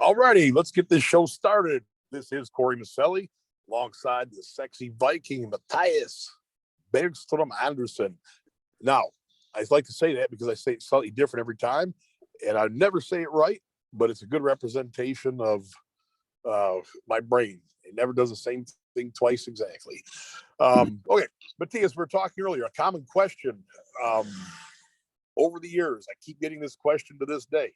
All righty, let's get this show started. This is Corey Miceli alongside the sexy Viking Matthias Bergstrom Anderson. Now, I like to say that because I say it slightly different every time, and I never say it right, but it's a good representation of my brain. It never does the same thing twice exactly. Okay, Matthias, we were talking earlier, a common question. Um, Over the years, I keep getting this question to this day.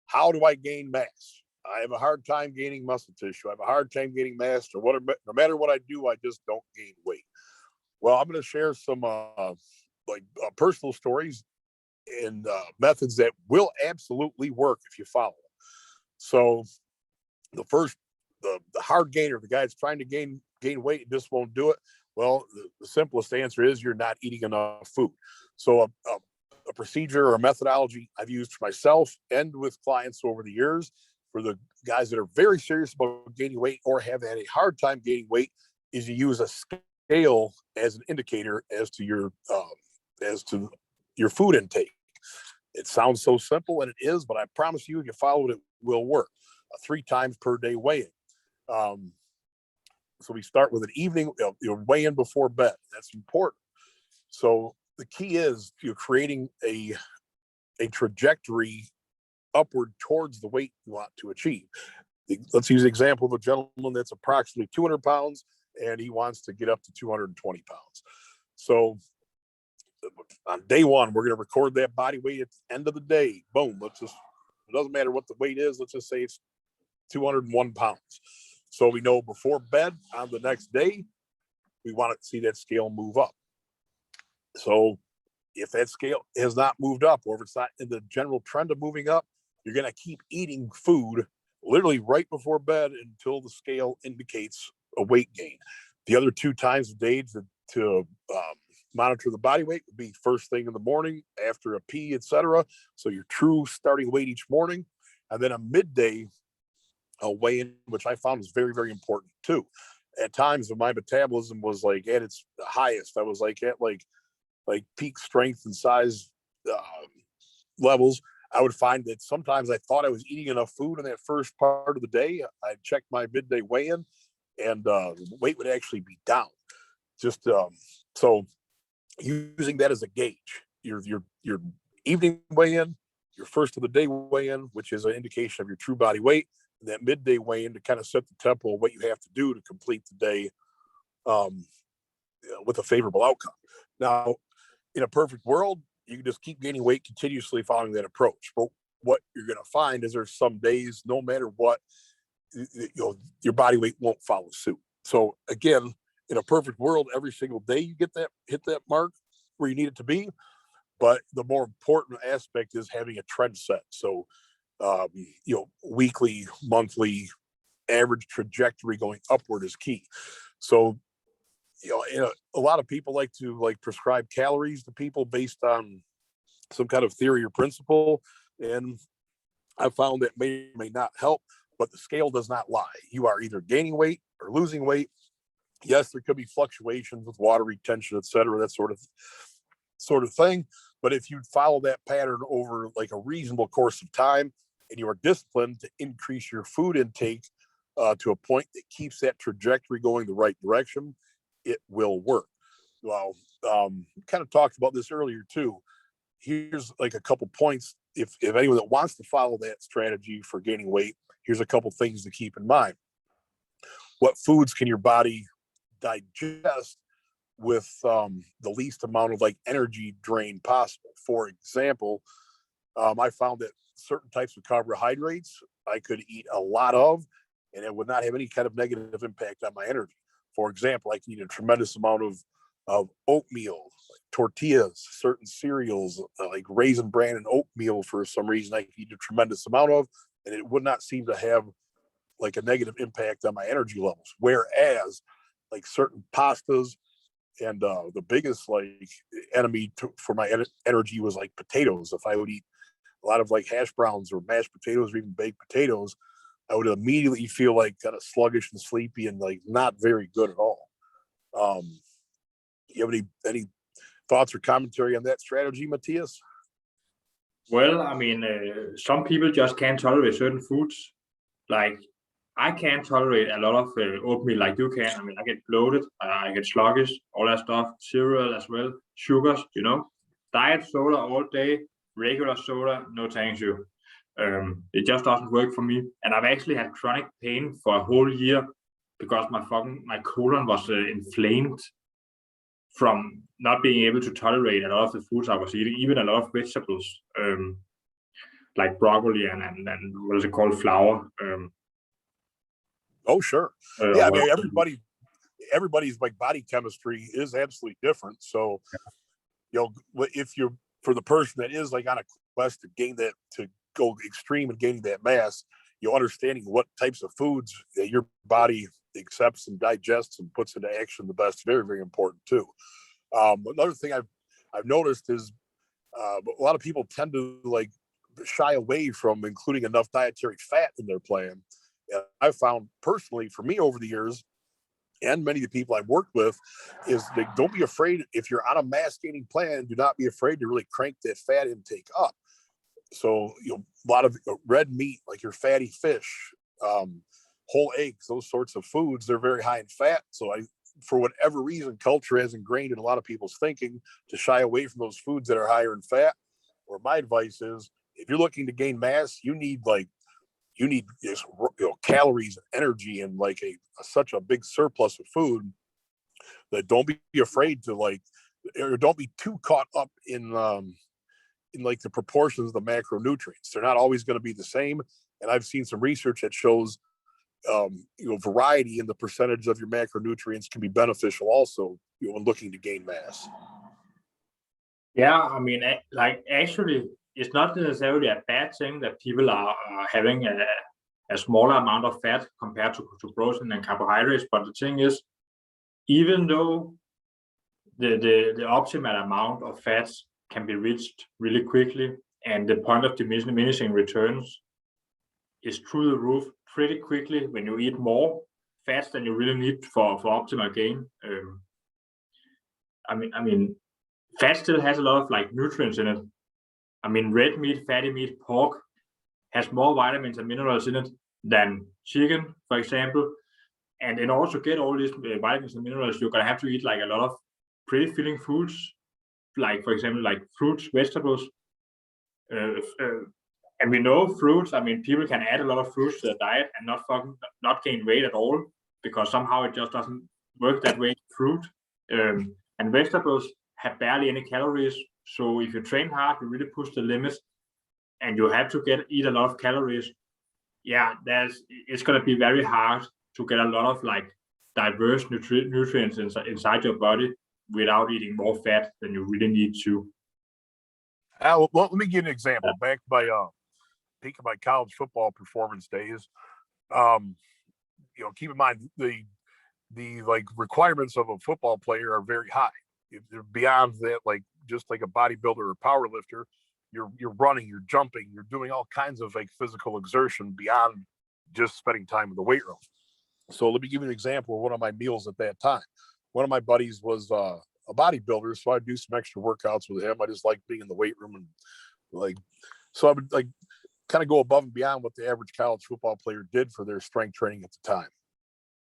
How do I gain mass? I have a hard time gaining muscle tissue. I have a hard time gaining mass, or whatever. No matter what I do, I just don't gain weight. Well, I'm going to share some personal stories and methods that will absolutely work if you follow them. So the first, the hard gainer, the guy that's trying to gain weight and just won't do it. Well, the simplest answer is you're not eating enough food. So a procedure or a methodology I've used for myself and with clients over the years for the guys that are very serious about gaining weight or have had a hard time gaining weight is you use a scale as an indicator as to your food intake. It sounds so simple, and it is, but I promise you, if you follow it, it will work. 3 times per day weigh-in. So we start with an evening weigh-in before bed. That's important. So the key is you're creating a trajectory upward towards the weight you want to achieve. Let's use the example of a gentleman that's approximately 200 pounds and he wants to get up to 220 pounds. So on day one, we're going to record that body weight at the end of the day. Boom. It doesn't matter what the weight is. Let's just say it's 201 pounds. So we know before bed on the next day, we want to see that scale move up. So if that scale has not moved up, or if it's not in the general trend of moving up, you're going to keep eating food literally right before bed until the scale indicates a weight gain. The other 2 times a day to monitor the body weight would be first thing in the morning, after a pee, etc. So your true starting weight each morning, and then a midday weigh-in, which I found was very, very important too. At times when my metabolism was like at its highest, I was like at like peak strength and size levels, I would find that sometimes I thought I was eating enough food in that first part of the day. I'd check my midday weigh-in, and the weight would actually be down. Just so using that as a gauge, your evening weigh-in, your first of the day weigh-in, which is an indication of your true body weight, and that midday weigh-in to kind of set the tempo of what you have to do to complete the day with a favorable outcome. Now, in a perfect world, you can just keep gaining weight continuously following that approach. But what you're going to find is there's some days, no matter what, your body weight won't follow suit. So again, in a perfect world, every single day you hit that mark where you need it to be. But the more important aspect is having a trend set. So, weekly, monthly, average trajectory going upward is key. So, a lot of people like to prescribe calories to people based on some kind of theory or principle, and I found that may not help. But the scale does not lie. You are either gaining weight or losing weight. Yes, there could be fluctuations with water retention, et cetera, that sort of thing. But if you follow that pattern over like a reasonable course of time, and you are disciplined to increase your food intake to a point that keeps that trajectory going the right direction, it will work. Well, kind of talked about this earlier too. Here's like a couple points. If anyone that wants to follow that strategy for gaining weight, here's a couple things to keep in mind. What foods can your body digest with the least amount of energy drain possible? For example, I found that certain types of carbohydrates I could eat a lot of, and it would not have any kind of negative impact on my energy. For example, I can eat a tremendous amount of oatmeal, tortillas, certain cereals, like Raisin Bran and oatmeal for some reason I can eat a tremendous amount of, and it would not seem to have like a negative impact on my energy levels. Whereas like certain pastas and the biggest enemy for my energy was like potatoes. If I would eat a lot of hash browns or mashed potatoes or even baked potatoes, I would immediately feel kind of sluggish and sleepy and not very good at all. You have any thoughts or commentary on that strategy, Matthias? Well, I mean, some people just can't tolerate certain foods. Like, I can't tolerate a lot of oatmeal like you can. I mean, I get bloated, I get sluggish, all that stuff. Cereal as well, sugars, Diet soda all day, regular soda, no thank you. It just doesn't work for me. And I've actually had chronic pain for a whole year because my colon was inflamed from not being able to tolerate a lot of the foods I was eating, even a lot of vegetables, like broccoli and what is it called, flour. Oh, sure. Yeah, I Well, mean, everybody's like body chemistry is absolutely different. So, if you're for the person that is like on a quest to go extreme and gaining that mass, understanding what types of foods that your body accepts and digests and puts into action the best, very, very important too. Another thing I've noticed is a lot of people tend to like shy away from including enough dietary fat in their plan. And I've found personally for me over the years, and many of the people I've worked with, is they don't be afraid if you're on a mass gaining plan. Do not be afraid to really crank that fat intake up. So a lot of red meat, like your fatty fish, whole eggs, those sorts of foods, they're very high in fat. So for whatever reason, culture has ingrained in a lot of people's thinking to shy away from those foods that are higher in fat. Or my advice is, if you're looking to gain mass, you need this, calories and energy and like such a big surplus of food that don't be afraid to or don't be too caught up in like the proportions of the macronutrients. They're not always going to be the same. And I've seen some research that shows variety in the percentage of your macronutrients can be beneficial also, when looking to gain mass. Yeah, I mean, like actually, it's not necessarily a bad thing that people are having a smaller amount of fat compared to protein and carbohydrates. But the thing is, even though the optimal amount of fats can be reached really quickly, and the point of diminishing returns is through the roof pretty quickly when you eat more fats than you really need for optimal gain. I mean, fat still has a lot of like nutrients in it. I mean, red meat, fatty meat, pork has more vitamins and minerals in it than chicken, for example. And in order to get all these vitamins and minerals, you're gonna have to eat like a lot of pretty filling foods, like for example, like fruits, vegetables. Uh, uh, and we know fruits. I mean, people can add a lot of fruits to their diet and not gain weight at all because somehow it just doesn't work that way. Fruit and vegetables have barely any calories. So if you train hard, you really push the limits, and you have to eat a lot of calories. Yeah, it's gonna be very hard to get a lot of like diverse nutrients inside your body without eating more fat than you really need to. Well, let me give you an example. Back by peak of my college football performance days, um, keep in mind the like requirements of a football player are very high. If they're beyond that, like just like a bodybuilder or power lifter, you're running, you're jumping, you're doing all kinds of like physical exertion beyond just spending time in the weight room. So let me give you an example of one of my meals at that time. One of my buddies was a bodybuilder, so I'd do some extra workouts with him. I just like being in the weight room and like, so I would like kind of go above and beyond what the average college football player did for their strength training at the time.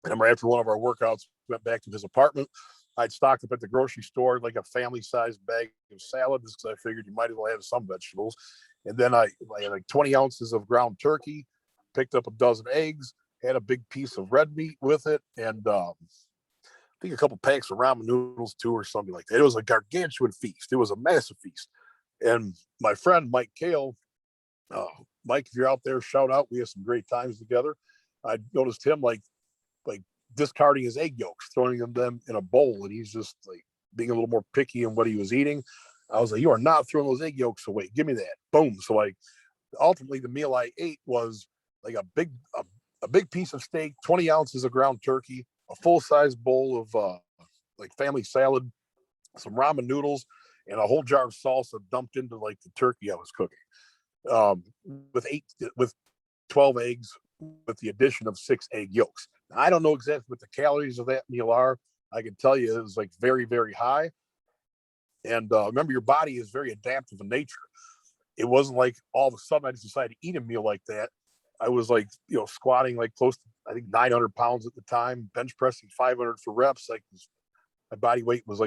And I remember after one of our workouts, went back to his apartment. I'd stocked up at the grocery store like a family-sized bag of salad because I figured you might as well have some vegetables. And then I had like 20 ounces of ground turkey, picked up a dozen eggs, had a big piece of red meat with it, and I think a couple packs of ramen noodles too, or something like that. It was a gargantuan feast. It was a massive feast. And my friend Mike Kale, uh, Mike, if you're out there, shout out. We had some great times together. I noticed him like discarding his egg yolks, throwing them in a bowl, and he's just like being a little more picky in what he was eating. I was like, you are not throwing those egg yolks away. Give me that. Boom. So like ultimately the meal I ate was like a big piece of steak, 20 ounces of ground turkey, a full size bowl of like family salad, some ramen noodles, and a whole jar of salsa dumped into like the turkey I was cooking. Um, with 12 eggs with the addition of 6 egg yolks. Now, I don't know exactly what the calories of that meal are. I can tell you it was like very, very high. And remember, your body is very adaptive in nature. It wasn't like all of a sudden I just decided to eat a meal like that. I was like, squatting like close to, I think 900 pounds at the time, bench pressing 500 for reps. Like my body weight was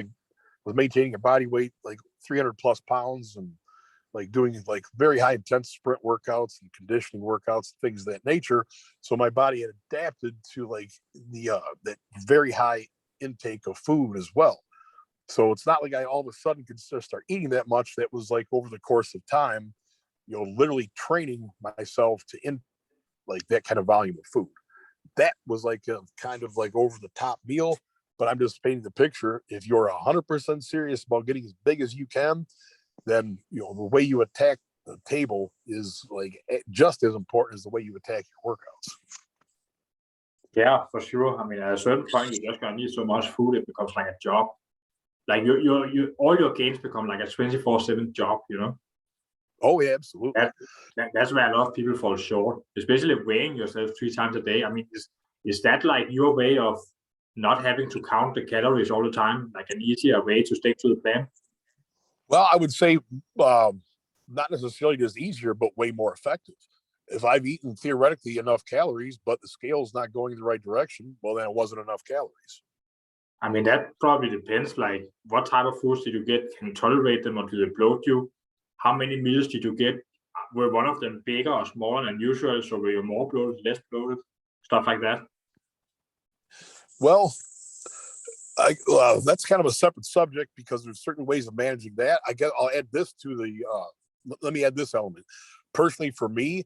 maintaining a body weight like 300 plus pounds, and like doing like very high intense sprint workouts and conditioning workouts, things of that nature. So my body had adapted to like that very high intake of food as well. So it's not like I all of a sudden could just start eating that much. That was like over the course of time, literally training myself to like that kind of volume of food. That was like a kind of like over the top meal, but I'm just painting the picture. If you're 100% serious about getting as big as you can, then the way you attack the table is like just as important as the way you attack your workouts. Yeah, for sure. I mean, at a certain point, you're just gonna need so much food it becomes like a job. Like you all your gains become like a 24/7 job. Oh yeah, absolutely. That's where a lot of people fall short, especially weighing yourself 3 times a day. I mean, is that like your way of not having to count the calories all the time, like an easier way to stick to the plan? Well, I would say not necessarily just easier, but way more effective. If I've eaten theoretically enough calories, but the scale's not going in the right direction, well, then it wasn't enough calories. I mean, that probably depends. Like, what type of foods did you get? Can you tolerate them, or do they bloat you? How many meals did you get? Were one of them bigger or smaller than usual? So were you more bloated, less bloated, stuff like that? Well, that's kind of a separate subject because there's certain ways of managing that. I guess I'll add this to the. Let me add this element. Personally, for me,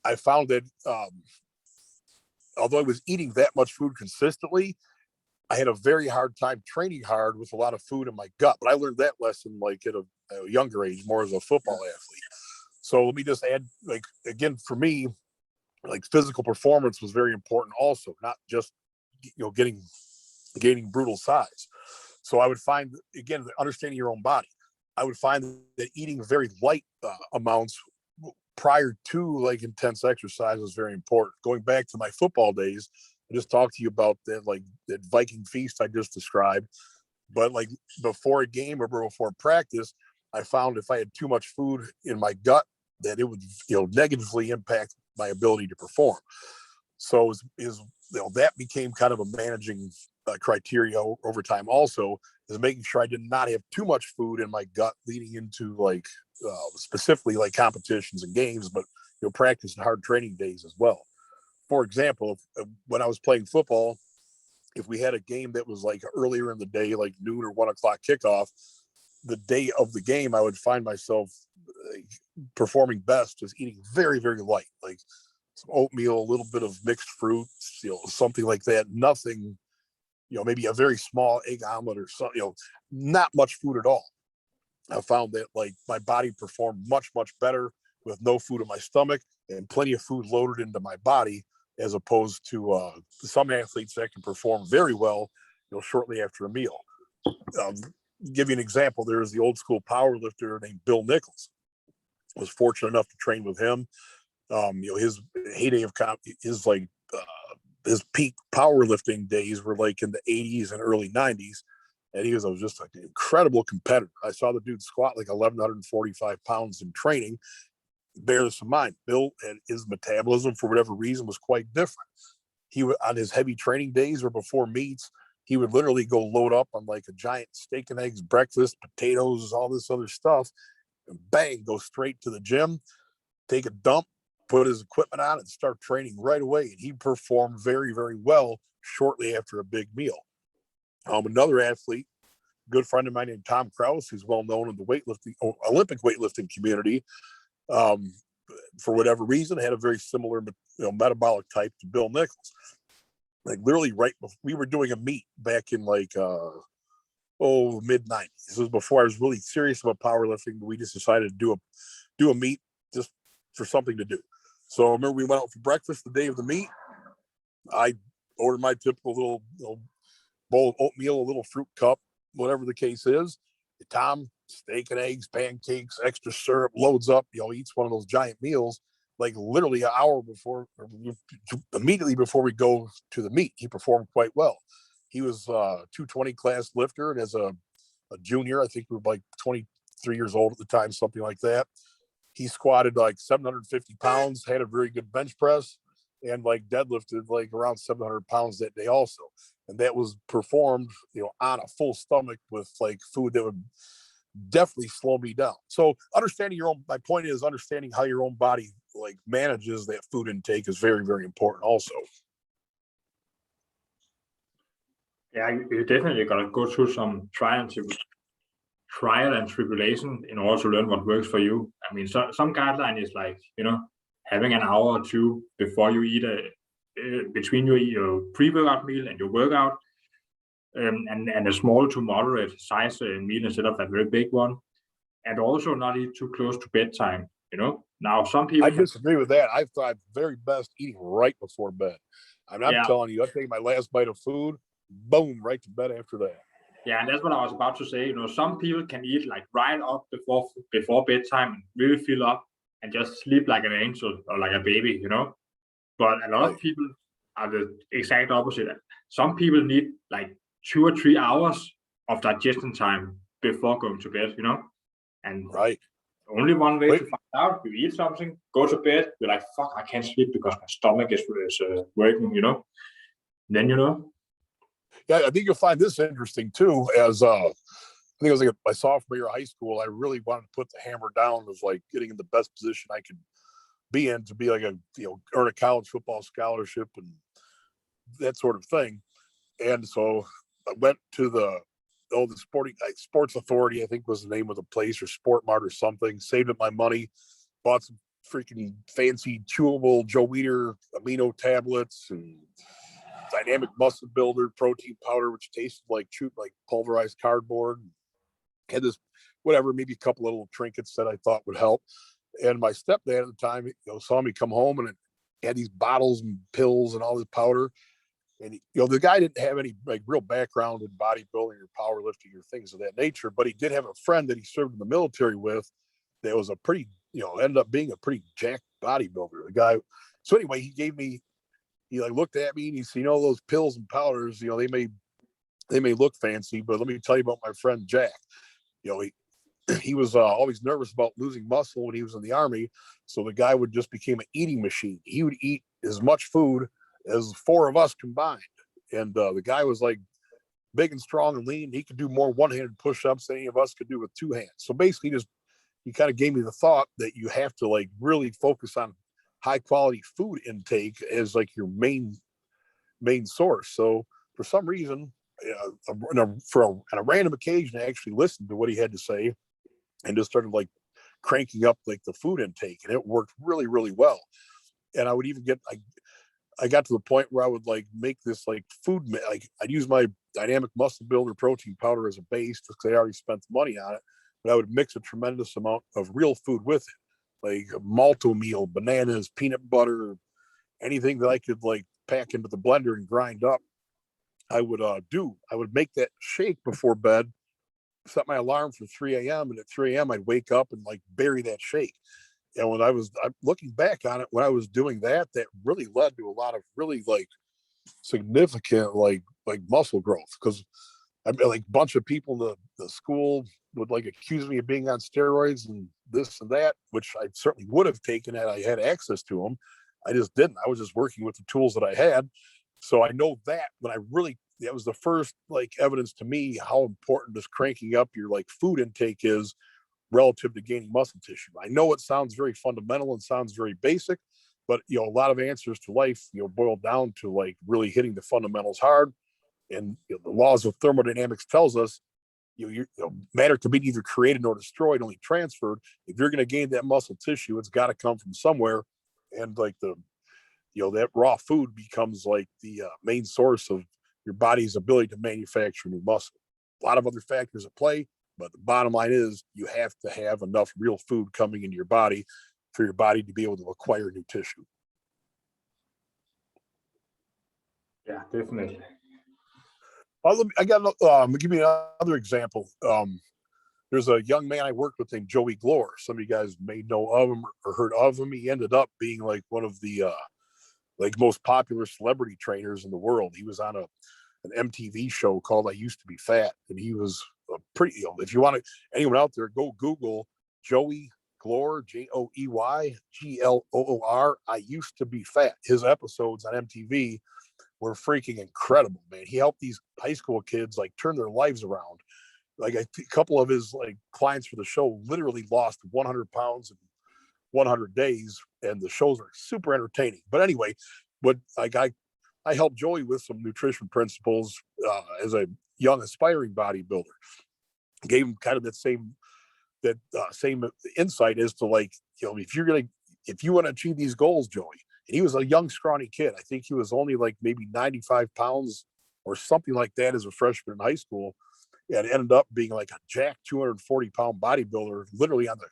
I found that although I was eating that much food consistently, I had a very hard time training hard with a lot of food in my gut. But I learned that lesson like at a younger age, more as a football athlete. So let me just add, like again, for me, like physical performance was very important also, not just gaining brutal size. So I would find, again, understanding your own body, I would find that eating very light amounts prior to like intense exercise was very important. Going back to my football days, I just talked to you about that, like that Viking feast I just described. But like before a game or before practice, I found if I had too much food in my gut, that it would negatively impact my ability to perform. So that became kind of a managing criteria over time. Also, is making sure I did not have too much food in my gut leading into like specifically like competitions and games, but practice and hard training days as well. For example, when I was playing football, if we had a game that was like earlier in the day, like noon or 1 o'clock kickoff, the day of the game, I would find myself performing best just eating very, very light, like some oatmeal, a little bit of mixed fruit, something like that. Nothing, maybe a very small egg omelet or something, not much food at all. I found that like my body performed much, much better with no food in my stomach and plenty of food loaded into my body, as opposed to some athletes that can perform very well, shortly after a meal. Um, Give you an example. There's the old school power lifter named Bill Nichols. I was fortunate enough to train with him. His heyday of his peak powerlifting days were like in the 80s and early 90s. And he was just like an incredible competitor. I saw the dude squat like 1,145 pounds in training. Bear this in mind, Bill and his metabolism, for whatever reason, was quite different. He would, on his heavy training days or before meets, he would literally go load up on like a giant steak and eggs breakfast, potatoes, all this other stuff, and bang, go straight to the gym, take a dump, put his equipment on, and start training right away. And he performed very, very well shortly after a big meal. Another athlete, good friend of mine named Tom Kraus, who's well known in the weightlifting, Olympic weightlifting community, for whatever reason, had a very similar metabolic type to Bill Nichols. Like literally right before we were doing a meet back in like mid 90s. This was before I was really serious about powerlifting, but we just decided to do a meet just for something to do. So I remember we went out for breakfast the day of the meet. I ordered my typical little bowl of oatmeal, a little fruit cup, whatever the case is. Tom, steak and eggs, pancakes, extra syrup, loads up, eats one of those giant meals. Like literally an hour before, immediately before we go to the meet, he performed quite well. He was a 220 class lifter, and as a junior, I think we were like 23 years old at the time, something like that. he squatted like 750 pounds, had a very good bench press, and like deadlifted like around 700 pounds that day also. And that was performed, on a full stomach with like food that would definitely slow me down. So my point is understanding how your own body like manages that food intake is very, very important also. Yeah, you definitely got to go through some trial and tribulation in order to learn what works for you. I mean, some guideline is like, having an hour or two before you eat between your pre-workout meal and your workout, and a small to moderate size meal instead of that very big one, and also not eat too close to bedtime. Now some people I disagree with that. I thought very best eating right before bed. I'm yeah, telling you, I take my last bite of food, boom, right to bed after that. yeah, and that's what I was about to say. Some people can eat like right up before bedtime and really fill up and just sleep like an angel or like a baby. But a lot of people are the exact opposite. Some people need like 2 or 3 hours of digestion time before going to bed. And right. Only one way to find out: you eat something, go to bed, you're like, fuck, I can't sleep because my stomach is working. Then Yeah, I think you'll find this interesting too. As I think it was like my sophomore year of high school, I really wanted to put the hammer down of like getting in the best position I could be in to be like earn a college football scholarship and that sort of thing. And so I went to the sports authority, I think was the name of the place, or Sport Mart or something, saved up my money, bought some freaking fancy chewable Joe Weider amino tablets and dynamic muscle builder protein powder, which tasted like pulverized cardboard. Had this maybe a couple little trinkets that I thought would help. And my stepdad at the time, saw me come home and it had these bottles and pills and all this powder. And the guy didn't have any like real background in bodybuilding or powerlifting or things of that nature, but he did have a friend that he served in the military with that was a pretty, ended up being a pretty jacked bodybuilder. The guy. So anyway, he like looked at me and he said, those pills and powders, they may look fancy, but let me tell you about my friend Jack. He was always nervous about losing muscle when he was in the Army. So the guy just became an eating machine. He would eat as much food as 4 of us combined. And the guy was like big and strong and lean. He could do more one-handed push-ups than any of us could do with 2 hands. So basically he kind of gave me the thought that you have to like really focus on high quality food intake as like your main source. So for some reason, on a random occasion, I actually listened to what he had to say and just started like cranking up like the food intake, and it worked really, really well. And I would even I got to the point where I would like make this like food, like I'd use my dynamic muscle builder protein powder as a base because I already spent the money on it, but I would mix a tremendous amount of real food with it, like malto meal, bananas, peanut butter, anything that I could like pack into the blender and grind up. I would make that shake before bed, set my alarm for 3 a.m. and at 3 a.m. I'd wake up and like bury that shake. And when I'm looking back on it, when I was doing that really led to a lot of really like significant like muscle growth. Because I mean, like a bunch of people in the school would like accuse me of being on steroids and this and that, which I certainly would have taken had I had access to them. I just didn't. I was just working with the tools that I had. So I know that that was the first like evidence to me how important this cranking up your like food intake is relative to gaining muscle tissue. I know it sounds very fundamental and sounds very basic, but a lot of answers to life, boil down to like really hitting the fundamentals hard. And the laws of thermodynamics tells us, matter can be neither created nor destroyed, only transferred. If you're going to gain that muscle tissue, it's got to come from somewhere. And like that raw food becomes like the main source of your body's ability to manufacture new muscle. A lot of other factors at play, but the bottom line is you have to have enough real food coming into your body for your body to be able to acquire new tissue. Yeah, definitely. I got. I'll give you another example. There's a young man I worked with named Joey Glore. Some of you guys may know of him or heard of him. He ended up being like one of the like most popular celebrity trainers in the world. He was on an MTV show called I Used to Be Fat, and he was a pretty. If you want to, anyone out there, go Google Joey Glor, JoeyGloor. I used to be fat. His episodes on MTV were freaking incredible, man. He helped these high school kids like turn their lives around. Like a couple of his like clients for the show literally lost 100 pounds in 100 days, and the shows are super entertaining. But anyway, but like I helped Joey with some nutrition principles as a young aspiring bodybuilder. Gave him kind of that same insight as to like, if you want to achieve these goals, Joey. And he was a young, scrawny kid. I think he was only like maybe 95 pounds or something like that as a freshman in high school. And ended up being like a jack 240-pound bodybuilder, literally on the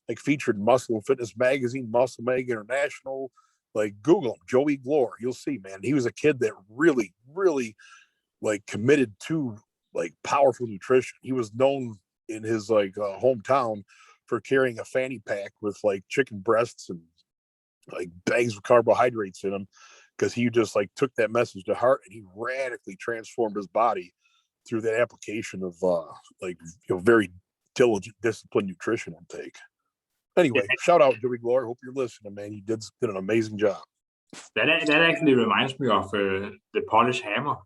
like featured Muscle and Fitness magazine, Muscle Mag International. Like Google him, Joey Glor. You'll see, man. He was a kid that really, really like committed to like powerful nutrition. He was known in his like hometown for carrying a fanny pack with like chicken breasts and like bags of carbohydrates in them, because he just like took that message to heart, and he radically transformed his body through that application of very diligent, disciplined nutrition intake. Anyway, shout out Joey Glor. Hope you're listening, man. You did an amazing job. That actually reminds me of the Polish Hammer.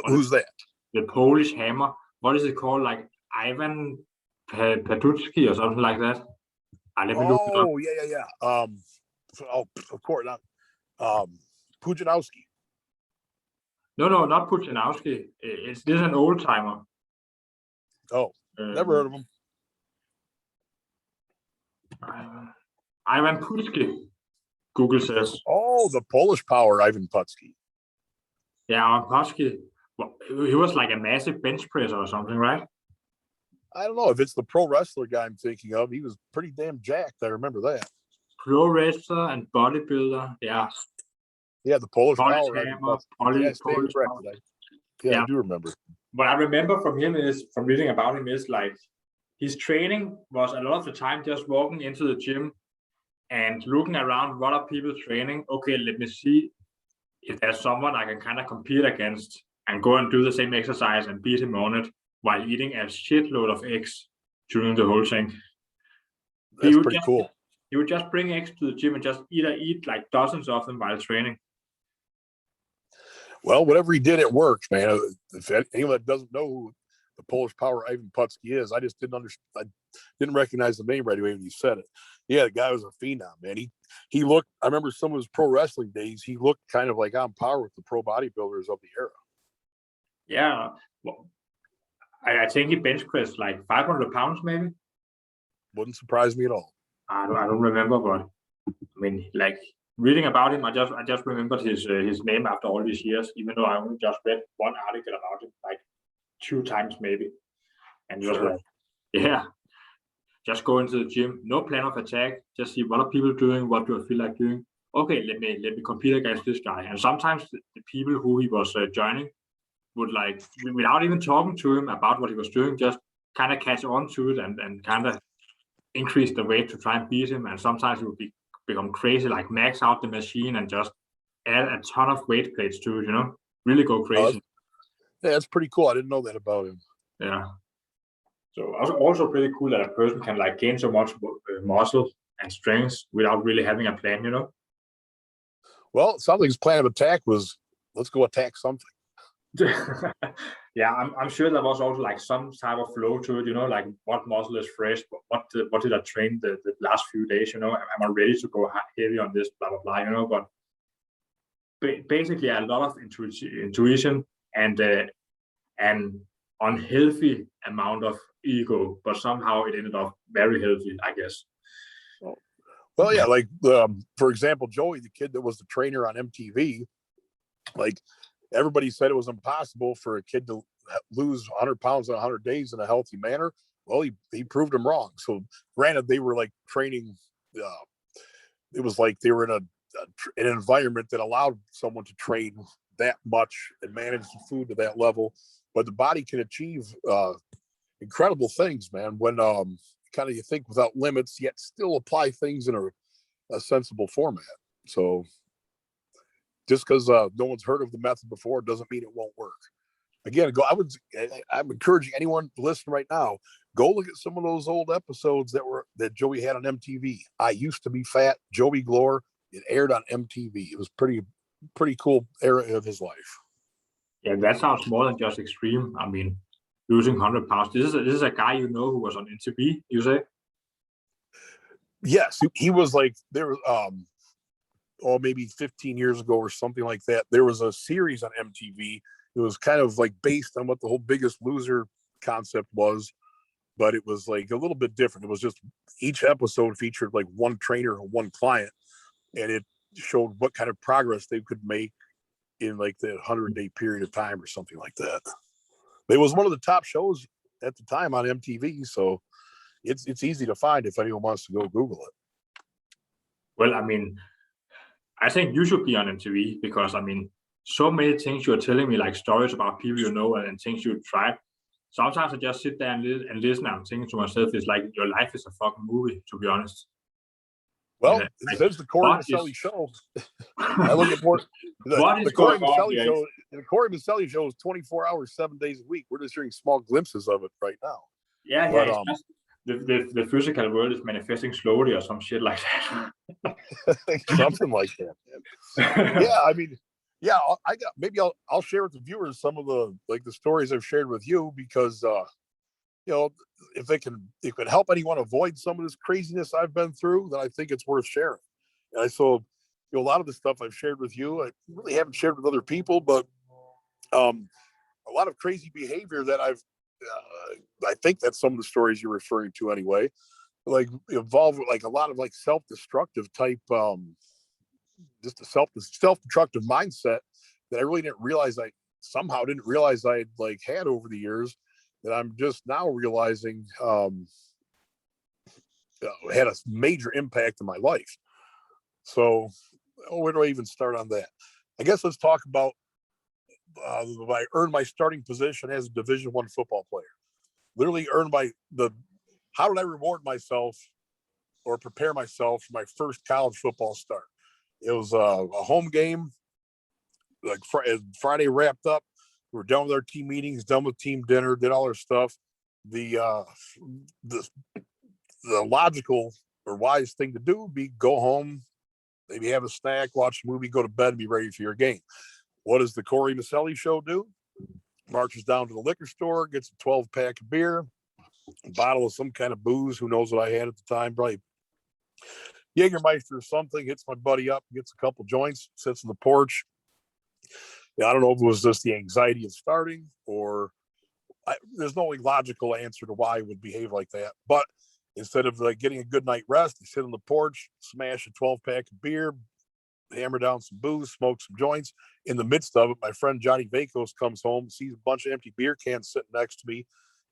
Who's that? The Polish Hammer. What is it called? Like Ivan Patutsky or something like that. Let me look it up. Yeah. Of course not. Pujanowski. No, not Pujanowski. This is an old timer. Oh, never heard of him. Ivan Putski, Google says. Oh, the Polish power, Ivan Putski. Yeah, Ivan Putski. Well, he was like a massive bench presser or something, right? I don't know if it's the pro wrestler guy I'm thinking of. He was pretty damn jacked. I remember that. Pro wrestler and bodybuilder. Yeah. Yeah, the Polish power. Hammer, Polish power. I do remember. What I remember from reading about him is like his training was a lot of the time just walking into the gym and looking around what are people training. Okay, let me see if there's someone I can kind of compete against and go and do the same exercise and beat him on it while eating a shitload of eggs during the whole thing. That's pretty cool. He would just bring eggs to the gym and just eat like dozens of them while training. Well, whatever he did, it worked, man. If anyone that doesn't know who the Polish power Ivan Putski is, I just didn't understand. I didn't recognize the name right away when you said it. Yeah, the guy was a phenom, man. He looked. I remember some of his pro wrestling days. He looked kind of like on par with the pro bodybuilders of the era. Yeah, well, I think he bench pressed like 500 pounds, maybe. Wouldn't surprise me at all. I don't remember, but I mean, like reading about him, I just remembered his name after all these years, even though I only just read one article about him like 2 times maybe, and just like, yeah, just go into the gym, no plan of attack, just see what are people doing, what do I feel like doing. Okay, let me compete against this guy. And sometimes the people who he was joining would like, without even talking to him about what he was doing, just kind of catch on to it and kind of increase the weight to try and beat him. And sometimes it would become crazy, like max out the machine and just add a ton of weight plates to it, really go crazy. Yeah, that's pretty cool. I didn't know that about him. Yeah. So also pretty cool that a person can like gain so much muscle and strength without really having a plan, Well, it sounds like his plan of attack was, let's go attack something. Yeah, I'm sure there was also like some type of flow to it, like what muscle is fresh, what did I train the last few days, am I ready to go heavy on this, blah blah blah, but basically a lot of intuition and an unhealthy amount of ego, but somehow it ended up very healthy, I guess. Well, yeah, like for example, Joey, the kid that was the trainer on MTV, like everybody said it was impossible for a kid to lose 100 pounds in 100 days in a healthy manner. Well, he proved them wrong. So granted, they were like training. It was like they were in an environment that allowed someone to train that much and manage the food to that level. But the body can achieve incredible things, man, when kind of you think without limits, yet still apply things in a sensible format. So just because no one's heard of the method before doesn't mean it won't work. Again, I'm encouraging anyone listening right now, Go look at some of those old episodes that Joey had on MTV. I Used to Be Fat, Joey Glore. It aired on MTV. It was pretty cool era of his life. Yeah, that sounds more than just extreme. I mean, losing 100 pounds. This is a guy you know who was on MTV, you say? Yes, he was like there was maybe 15 years ago or something like that. There was a series on MTV. It was kind of like based on what the whole Biggest Loser concept was, but it was like a little bit different. It was just each episode featured like one trainer or one client, and it showed what kind of progress they could make in like the 100-day period of time or something like that. It was one of the top shows at the time on MTV, so it's easy to find if anyone wants to go Google it. Well, I mean, I think you should be on MTV because I mean, so many things you're telling me, like stories about people you know and things you've tried. Sometimes I just sit there and listen. I'm thinking to myself, it's like your life is a fucking movie, to be honest. Well, Like, it says the Corey Miceli show. I look at more the Corey Miceli show. The Corey Miceli show is 24 hours, 7 days a week. We're just hearing small glimpses of it right now. Yeah, but, yeah. The physical world is manifesting slowly or some shit like that. Something like that, man. Yeah, I mean, yeah, I'll share with the viewers some of the stories I've shared with you because if it can help anyone avoid some of this craziness I've been through, then I think it's worth sharing. And a lot of the stuff I've shared with you, I really haven't shared with other people, but a lot of crazy behavior that I think that's some of the stories you're referring to anyway, like involved with like a lot of like self-destructive type, just a self-destructive mindset that I really didn't realize I had over the years, that I'm just now realizing had a major impact in my life. So where do I even start on that? I guess let's talk about I earned my starting position as a Division I football player. Literally earned how did I reward myself or prepare myself for my first college football start? It was a home game, like Friday wrapped up. We were done with our team meetings, done with team dinner, did all our stuff. The logical or wise thing to do would be go home, maybe have a snack, watch a movie, go to bed, and be ready for your game. What does the Corey Miceli show do? Marches down to the liquor store, gets a 12-pack of beer, a bottle of some kind of booze. Who knows what I had at the time? Probably Jägermeister or something. Hits my buddy up, gets a couple joints, sits on the porch. I don't know if it was just the anxiety of starting or there's no logical answer to why I would behave like that. But instead of like getting a good night rest, I sit on the porch, smash a 12-pack of beer, hammer down some booze, smoke some joints. In the midst of it, my friend Johnny Vakos comes home, sees a bunch of empty beer cans sitting next to me.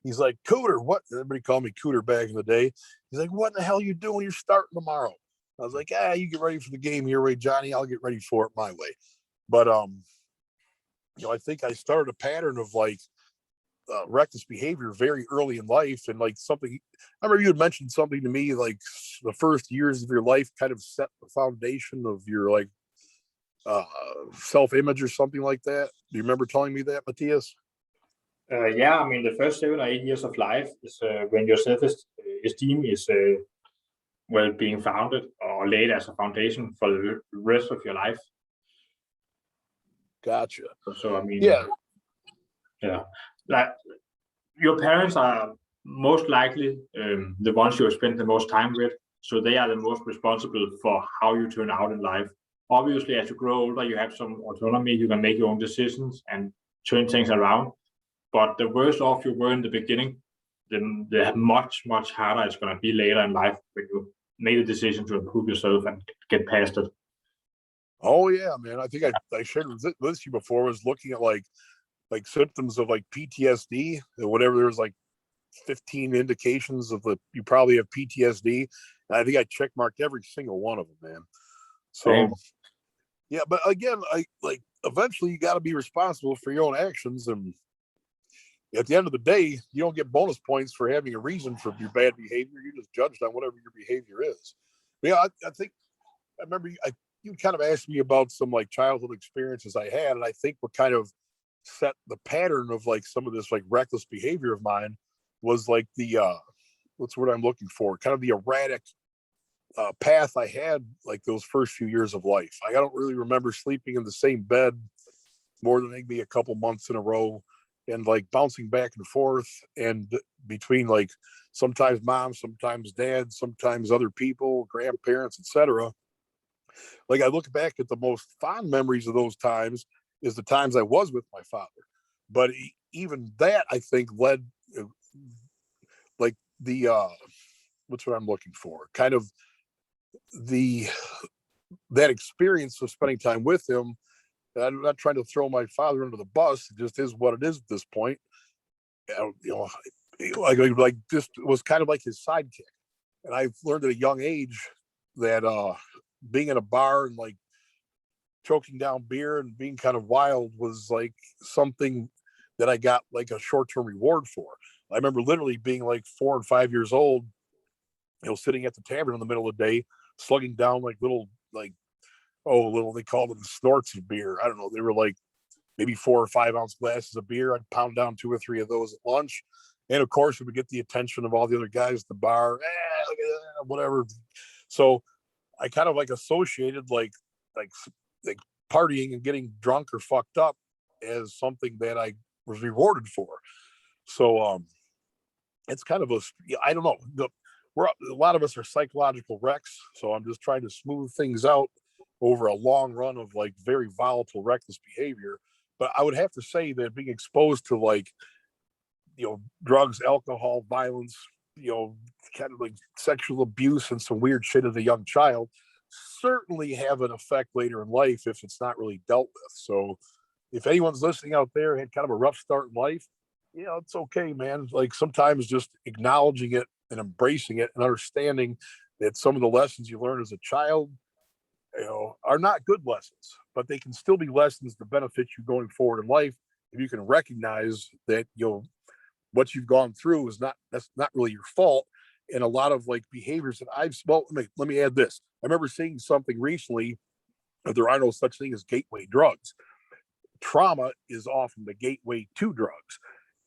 He's like, Cooter, what? Everybody called me Cooter back in the day. He's like, what in the hell are you doing? You're starting tomorrow. I was like, you get ready for the game your way, Johnny. I'll get ready for it my way. But, I think I started a pattern of like reckless behavior very early in life. And like something, I remember you had mentioned something to me, like the first years of your life kind of set the foundation of your like self-image or something like that. Do you remember telling me that, Matthias? Yeah, I mean, the first 7 or 8 years of life is when your self-esteem is being founded or laid as a foundation for the rest of your life. Gotcha. So I mean, yeah, like your parents are most likely the ones you spend the most time with, so they are the most responsible for how you turn out in life. Obviously, as you grow older, you have some autonomy. You can make your own decisions and turn things around. But the worse off you were in the beginning, the much harder it's going to be later in life when you made a decision to improve yourself and get past it. Oh yeah, man. I think I shared with you before. Was looking at like symptoms of like PTSD or whatever. There's like 15 indications of you probably have PTSD. And I think I check marked every single one of them, man. So yeah, but again, I like eventually you got to be responsible for your own actions, and at the end of the day, you don't get bonus points for having a reason for your bad behavior. You're just judged on whatever your behavior is. Yeah, I think I remember you kind of asked me about some like childhood experiences I had, and I think what kind of set the pattern of like some of this like reckless behavior of mine was like the what's the word I'm looking for? Kind of the erratic path I had like those first few years of life. I don't really remember sleeping in the same bed more than maybe a couple months in a row, and like bouncing back and forth and between like sometimes mom, sometimes dad, sometimes other people, grandparents, etc. Like I look back at the most fond memories of those times is the times I was with my father. But even that I think led like the what's what I'm looking for? Kind of the that experience of spending time with him. I'm not trying to throw my father under the bus. It just is what it is at this point. You know, like just was kind of like his sidekick. And I've learned at a young age that being in a bar and like choking down beer and being kind of wild was like something that I got like a short-term reward for. I remember literally being like 4 and 5 years old, sitting at the tavern in the middle of the day, slugging down like little, like, they called them snorts of beer. I don't know. They were like maybe 4 or 5 ounce glasses of beer. I'd pound down 2 or 3 of those at lunch. And of course, it would get the attention of all the other guys at the bar, look at that, whatever. So I kind of like associated like partying and getting drunk or fucked up as something that I was rewarded for. So it's kind of I don't know. A lot of us are psychological wrecks, so I'm just trying to smooth things out over a long run of like very volatile, reckless behavior. But I would have to say that being exposed to like, drugs, alcohol, violence, kind of like sexual abuse and some weird shit as a young child certainly have an effect later in life if it's not really dealt with. So if anyone's listening out there had kind of a rough start in life, it's okay, man. Like sometimes just acknowledging it and embracing it and understanding that some of the lessons you learn as a child, are not good lessons, but they can still be lessons to benefit you going forward in life. If you can recognize that, what you've gone through that's not really your fault. And a lot of like behaviors that let me add this. I remember seeing something recently that there are no such thing as gateway drugs. Trauma is often the gateway to drugs.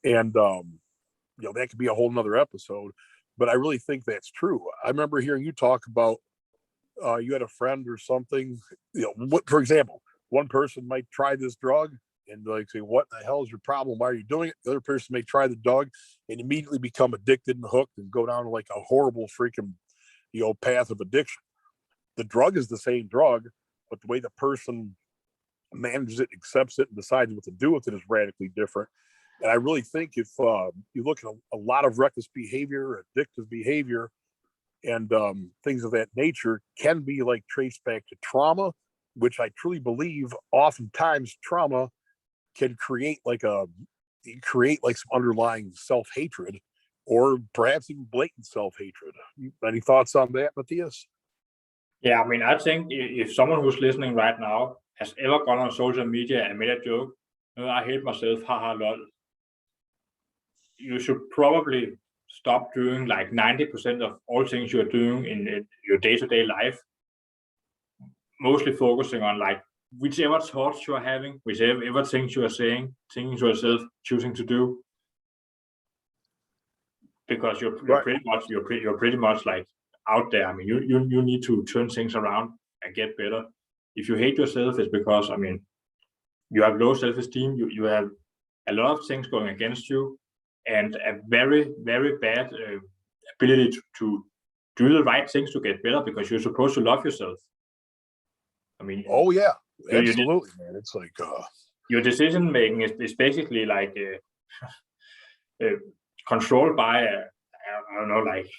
And, that could be a whole nother episode, but I really think that's true. I remember hearing you talk about, you had a friend or something, for example, one person might try this drug and like say, what the hell is your problem? Why are you doing it? The other person may try the drug and immediately become addicted and hooked and go down like a horrible freaking, path of addiction. The drug is the same drug, but the way the person manages it, accepts it, and decides what to do with it is radically different. And I really think if you look at a lot of reckless behavior, addictive behavior, and things of that nature can be like traced back to trauma, which I truly believe oftentimes trauma can create some underlying self-hatred or perhaps even blatant self-hatred. Any thoughts on that, Matthias? Yeah, I mean, I think if someone who's listening right now has ever gone on social media and made a joke, I hate myself, haha, lol, you should probably stop doing like 90% of all things you're doing in your day-to-day life, mostly focusing on like whichever thoughts you are having, whichever things you are saying, thinking to yourself, choosing to do, because you're Right. pretty much like out there. I mean, you need to turn things around and get better. If you hate yourself, it's because, I mean, you have low self-esteem, you have a lot of things going against you, and a very, very bad ability to do the right things to get better, because you're supposed to love yourself. I mean, Oh yeah, your absolutely, man. It's like your decision making is basically like controlled by I don't know, like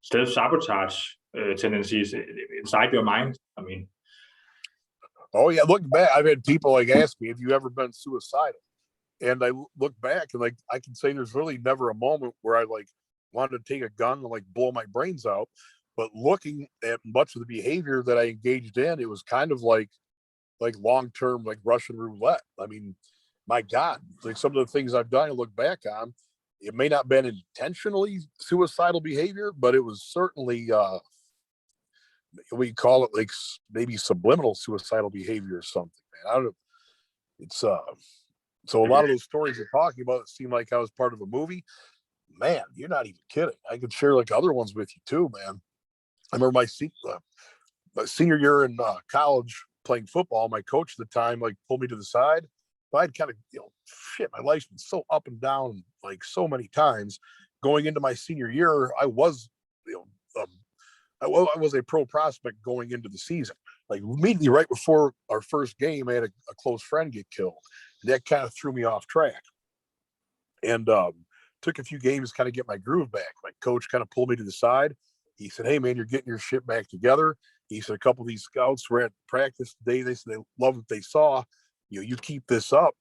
self-sabotage tendencies inside your mind. I mean, oh yeah. Looking back, I've had people like ask me, "Have you ever been suicidal?" And I look back and like I can say there's really never a moment where I like wanted to take a gun and like blow my brains out. But looking at much of the behavior that I engaged in, it was kind of like long term like Russian roulette. I mean, my God, like some of the things I've done, I look back on, it may not have been intentionally suicidal behavior, but it was certainly we call it like maybe subliminal suicidal behavior or something, man. I don't know. It's so a lot of those stories you're talking about seem like I was part of a movie. Man, you're not even kidding. I could share like other ones with you too, man. I remember my senior year in college playing football. My coach at the time like pulled me to the side. I'd kind of, shit, my life's been so up and down like so many times. Going into my senior year, I was, I was a pro prospect going into the season. Like immediately right before our first game, I had a close friend get killed. And that kind of threw me off track. And took a few games to kind of get my groove back. My coach kind of pulled me to the side. He said, "Hey man, you're getting your shit back together." He said, "A couple of these scouts were at practice today. They said they love what they saw. You keep this up.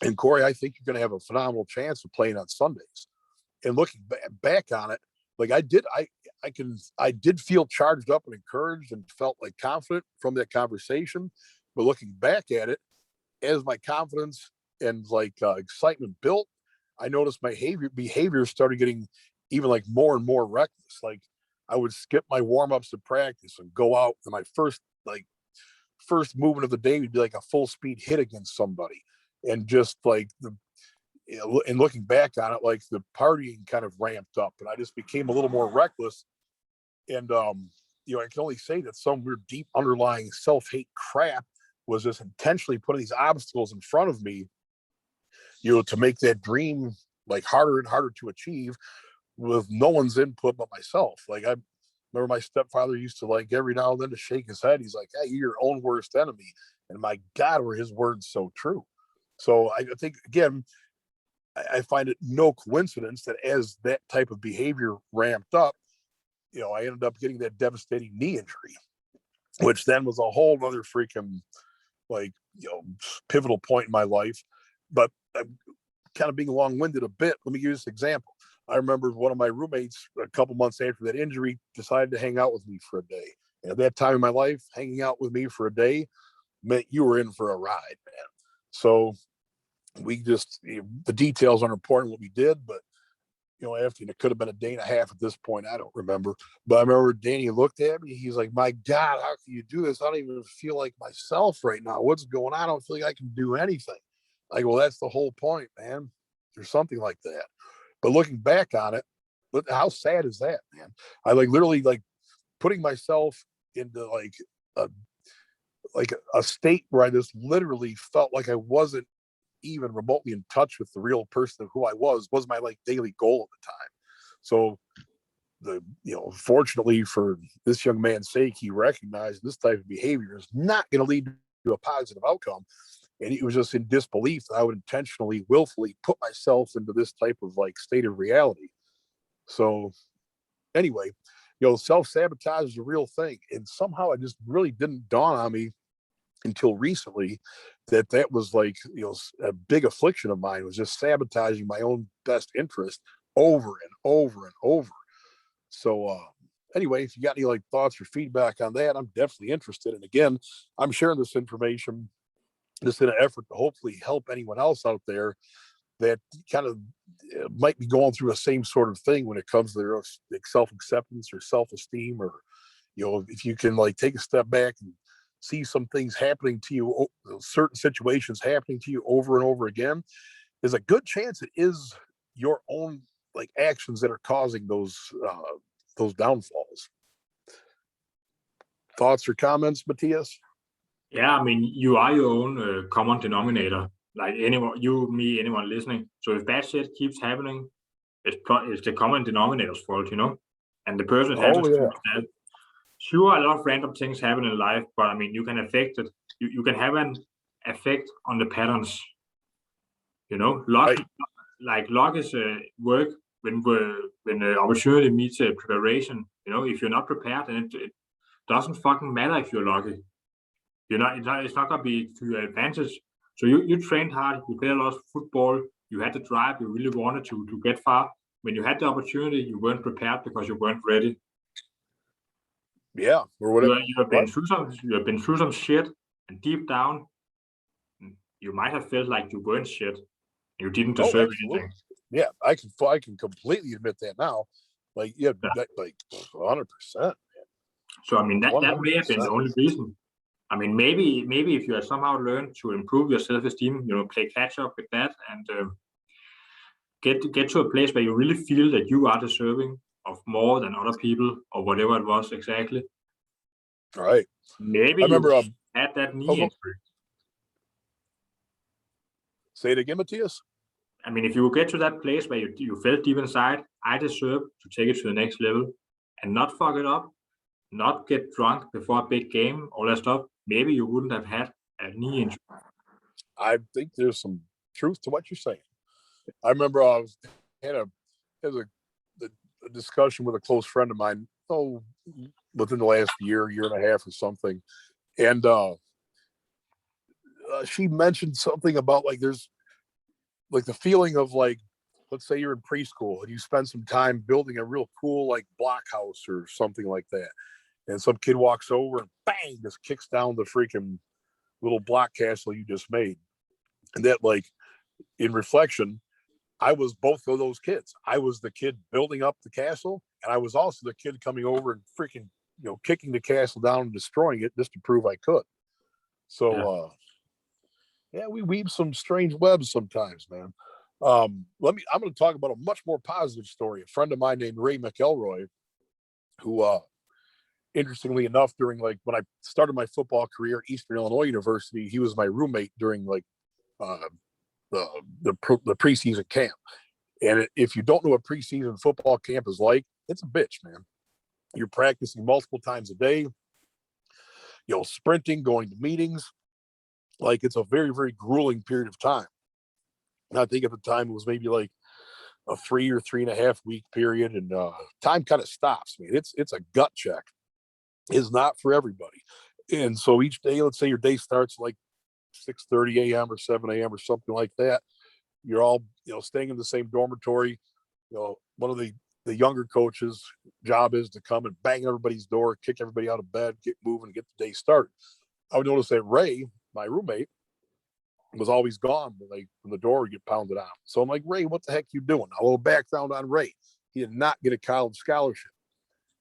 And Corey, I think you're going to have a phenomenal chance of playing on Sundays." And looking back on it, like I did feel charged up and encouraged and felt like confident from that conversation. But looking back at it, as my confidence and like excitement built, I noticed my behavior started getting even like more and more reckless. Like I would skip my warm ups to practice and go out, and my first movement of the day would be like a full speed hit against somebody, and just like and looking back on it, like the partying kind of ramped up, and I just became a little more reckless. And I can only say that some weird deep underlying self hate crap was just intentionally putting these obstacles in front of me, to make that dream like harder and harder to achieve with no one's input but myself. Like I remember my stepfather used to like every now and then to shake his head. He's like, "Hey, you're your own worst enemy." And my God, were his words so true. So I think again, I find it no coincidence that as that type of behavior ramped up, I ended up getting that devastating knee injury, which then was a whole other freaking like, pivotal point in my life. But I'm kind of being long-winded a bit. Let me give you this example. I remember one of my roommates a couple months after that injury decided to hang out with me for a day. And at that time in my life, hanging out with me for a day meant you were in for a ride, man. So we just, the details aren't important what we did, but after it could have been a day and a half at this point. I don't remember, but I remember Danny looked at me. He's like, "My God, how can you do this? I don't even feel like myself right now. What's going on? I don't feel like I can do anything." I go, "Well, that's the whole point, man. There's something like that." But looking back on it, how sad is that, man? I like literally like putting myself into a a state where I just literally felt like I wasn't even remotely in touch with the real person of who I was my like daily goal at the time. So fortunately for this young man's sake, he recognized this type of behavior is not going to lead to a positive outcome. And he was just in disbelief that I would intentionally, willfully put myself into this type of like state of reality. So anyway, self-sabotage is a real thing. And somehow it just really didn't dawn on me until recently that was like, a big affliction of mine, was just sabotaging my own best interest over and over and over. So anyway, if you got any like thoughts or feedback on that, I'm definitely interested. And again, I'm sharing this information just in an effort to hopefully help anyone else out there that kind of might be going through the same sort of thing when it comes to their self-acceptance or self-esteem, or if you can like take a step back and see some things happening to you, certain situations happening to you over and over again, there's a good chance it is your own like actions that are causing those downfalls. Thoughts or comments, Matthias? Yeah, I mean, you are your own common denominator. Like anyone, you, me, anyone listening. So if bad shit keeps happening, it's the common denominator's fault, And the person happens to is that. Sure, a lot of random things happen in life, but I mean, you can affect it. You can have an effect on the patterns. Luck, like luck is work when opportunity meets preparation. If you're not prepared, then it doesn't fucking matter if you're lucky. It's not gonna be to your advantage. So you trained hard, you played a lot of football, you had the drive, you really wanted to get far. When you had the opportunity, you weren't prepared because you weren't ready. Yeah, or whatever. You have been through some shit, and deep down, you might have felt like you weren't shit. You didn't deserve anything. Yeah, I can completely admit that now. Like, yeah, like 100%. So I mean, that may have been the only reason. I mean, maybe if you have somehow learned to improve your self-esteem, play catch up with that, and get to a place where you really feel that you are deserving of more than other people or whatever it was exactly. All right. Maybe I remember. you had that knee injury. Say it again, Matthias. I mean, if you get to that place where you felt deep inside, I deserve to take it to the next level and not fuck it up, not get drunk before a big game, all that stuff, maybe you wouldn't have had a knee injury. I think there's some truth to what you're saying. I remember I had a discussion with a close friend of mine, within the last year and a half or something. And she mentioned something about like there's like the feeling of like, let's say you're in preschool and you spend some time building a real cool like block house or something like that. And some kid walks over and bang, just kicks down the freaking little block castle you just made. And that, like, in reflection, I was both of those kids. I was the kid building up the castle, and I was also the kid coming over and freaking, kicking the castle down and destroying it just to prove I could. So, yeah, we weave some strange webs sometimes, man. I'm going to talk about a much more positive story. A friend of mine named Ray McElroy, who, interestingly enough, during like when I started my football career at Eastern Illinois University, he was my roommate during like the preseason camp. And if you don't know what preseason football camp is like, it's a bitch, man. You're practicing multiple times a day, sprinting, going to meetings. Like, it's a very, very grueling period of time. And I think at the time it was maybe like a 3.5 week period, and time kind of stops. Man, it's a gut check. It's not for everybody. And so each day, let's say your day starts like 6:30 a.m. or 7 a.m. or something like that. You're all, staying in the same dormitory. One of the younger coaches' job is to come and bang everybody's door, kick everybody out of bed, get moving, get the day started. I would notice that Ray, my roommate, was always gone when the door would get pounded on. So I'm like, Ray, what the heck you doing? A little background on Ray. He did not get a college scholarship.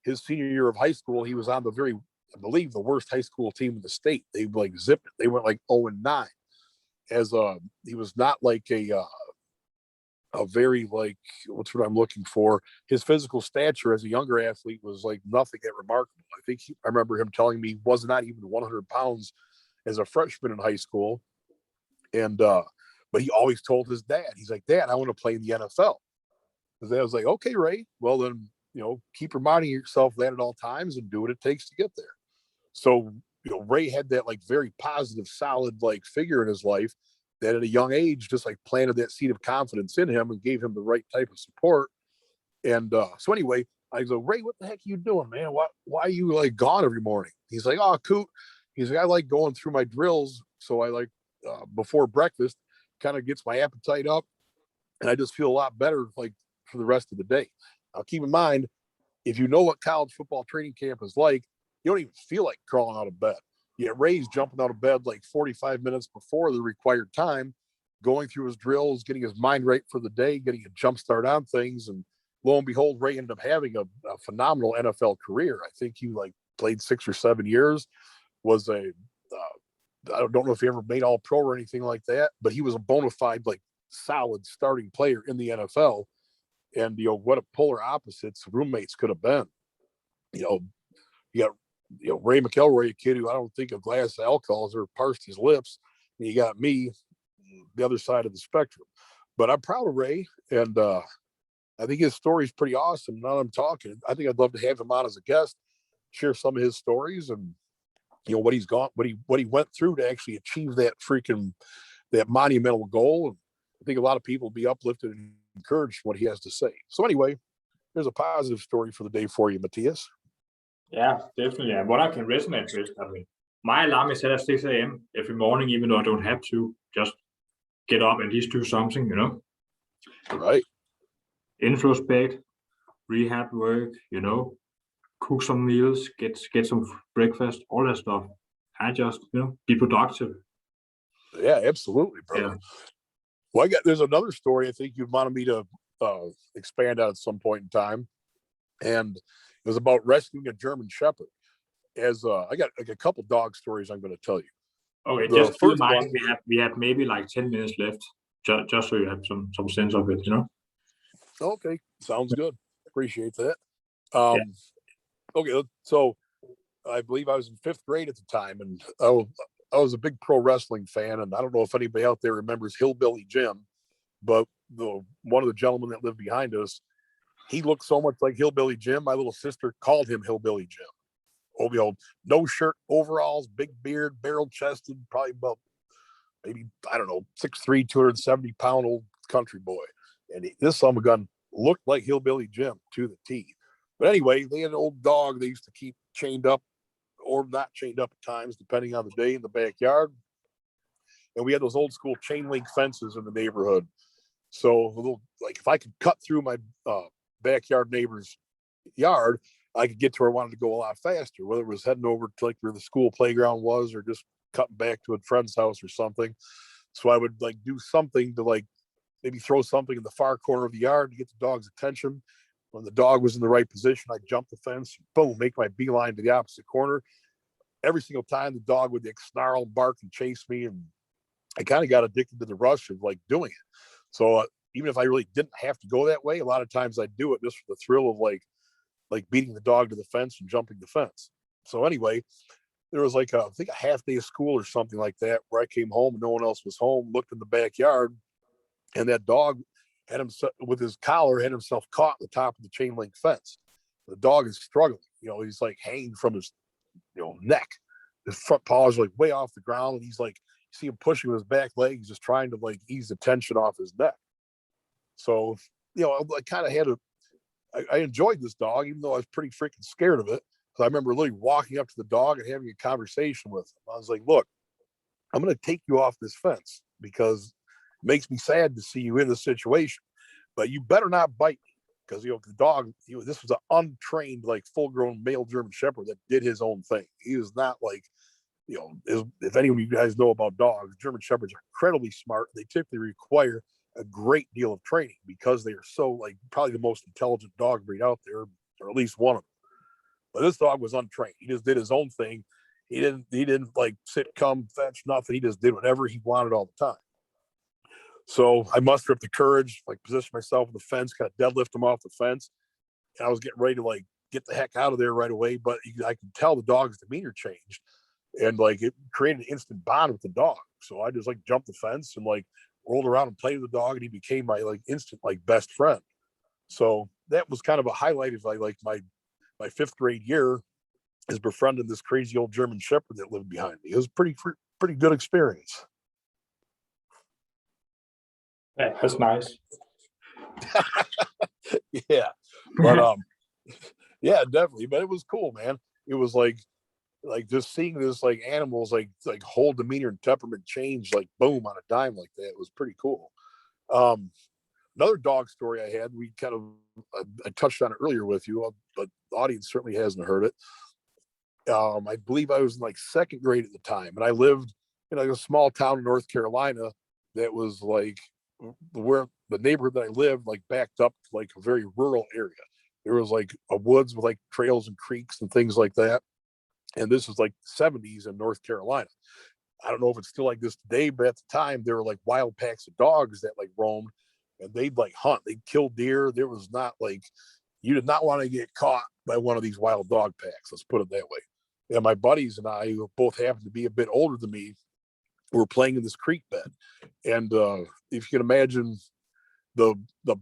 His senior year of high school, he was on I believe, the worst high school team in the state. They like zipped it. They went like 0-9. As he was not like a very like, what's what I'm looking for. His physical stature as a younger athlete was like nothing that remarkable. I remember him telling me he was not even 100 pounds as a freshman in high school. And but he always told his dad, he's like, Dad, I want to play in the NFL. His dad was like, okay, Ray, well then, keep reminding yourself that at all times and do what it takes to get there. So, Ray had that like very positive, solid like figure in his life that at a young age just like planted that seed of confidence in him and gave him the right type of support. And so anyway, I go, Ray, what the heck are you doing, man? Why are you like gone every morning? He's like, oh, Coot. He's like, I like going through my drills. So I like before breakfast, kind of gets my appetite up, and I just feel a lot better like for the rest of the day. Now keep in mind, if you know what college football training camp is like, you don't even feel like crawling out of bed. Yet Ray's jumping out of bed like 45 minutes before the required time, going through his drills, getting his mind right for the day, getting a jump start on things. And lo and behold, Ray ended up having a phenomenal NFL career. I think he like played 6 or 7 years, was I don't know if he ever made all pro or anything like that, but he was a bona fide, like solid starting player in the NFL. And, what a polar opposites roommates could have been. You got, Ray McElroy, a kid who I don't think a glass of alcohol has ever parsed his lips. And you got me, the other side of the spectrum. But I'm proud of Ray. And I think his story is pretty awesome. Now that I'm talking, I think I'd love to have him on as a guest, share some of his stories and, what he's gone, what he went through to actually achieve that monumental goal. And I think a lot of people will be uplifted and encouraged what he has to say. So anyway, there's a positive story for the day for you, Matthias. Yeah, definitely. And what I can resonate with, I mean, my alarm is set at 6 a.m. every morning, even though I don't have to. Just get up and at least do something, Right. Introspect, rehab work, cook some meals, get some breakfast, all that stuff. I just, be productive. Yeah, absolutely, brother. Yeah. Well, there's another story I think you wanted me to expand on at some point in time, and it was about rescuing a German Shepherd. As I got like a couple dog stories I'm going to tell you. Okay, The just keep in first mind one, we have maybe like 10 minutes left, just so you have some sense of it, Okay, sounds good. Appreciate that. Yeah. Um, okay, so I believe I was in fifth grade at the time, and I was a big pro wrestling fan. And I don't know if anybody out there remembers Hillbilly Jim, but the one of the gentlemen that lived behind us, he looked so much like Hillbilly Jim. My little sister called him Hillbilly Jim. Oh, no shirt, overalls, big beard, barrel chested, probably about maybe I don't know 6'3", 270 pound old country boy. And this son of a gun looked like Hillbilly Jim to the T. But anyway, they had an old dog they used to keep chained up or not chained up at times, depending on the day, in the backyard. And we had those old school chain link fences in the neighborhood. So, like, if I could cut through my backyard neighbor's yard, I could get to where I wanted to go a lot faster, whether it was heading over to like where the school playground was or just cutting back to a friend's house or something. So I would like do something to like maybe throw something in the far corner of the yard to get the dog's attention. When the dog was in the right position, I'd jump the fence, boom, make my beeline to the opposite corner. Every single time the dog would like snarl, bark, and chase me. And I kind of got addicted to the rush of like doing it. So even if I really didn't have to go that way, a lot of times I'd do it just for the thrill of like beating the dog to the fence and jumping the fence. So anyway, there was like I think a half day of school or something like that where I came home and no one else was home, looked in the backyard, and that dog had himself with his collar, had himself caught at the top of the chain link fence. The dog is struggling. He's like hanging from his neck. His front paws are like way off the ground, and he's like, you see him pushing with his back legs, just trying to like ease the tension off his neck. So, I kind of had I enjoyed this dog, even though I was pretty freaking scared of it. So I remember literally walking up to the dog and having a conversation with him. I was like, look, I'm going to take you off this fence because it makes me sad to see you in this situation, but you better not bite me because, the dog, this was an untrained, like full grown male German Shepherd that did his own thing. He was not like, if any of you guys know about dogs, German Shepherds are incredibly smart. They typically require a great deal of training because they are so like probably the most intelligent dog breed out there, or at least one of them. But this dog was untrained. He just did his own thing. He didn't like sit, come, fetch, nothing. He just did whatever he wanted all the time. So I mustered up the courage, like position myself on the fence, kind of deadlift him off the fence. And I was getting ready to like get the heck out of there right away. But I could tell the dog's demeanor changed. And like it created an instant bond with the dog. So I just like jumped the fence and like rolled around and played with the dog, and he became my like instant like best friend. So that was kind of a highlight of like my fifth grade year is befriending this crazy old German Shepherd that lived behind me. It was pretty good experience. Yeah, that's nice. Yeah, but yeah, definitely. But it was cool, man. It was like just seeing this like animals like whole demeanor and temperament change like boom on a dime like that. It was pretty cool. Um, Another dog story I had, we kind of I touched on it earlier with you, but the audience certainly hasn't heard it. I believe I was in like second grade at the time, and I lived in like a small town in North Carolina that was like where the neighborhood that I lived like backed up to like a very rural area. There was like a woods with like trails and creeks and things like that. And this was like the 70s in North Carolina. I don't know if it's still like this today, but at the time there were like wild packs of dogs that like roamed, and they'd like hunt, they'd kill deer. There was not like you did not want to get caught by one of these wild dog packs. Let's put it that way. And my buddies and I, who both happened to be a bit older than me, were playing in this creek bed. And if you can imagine, the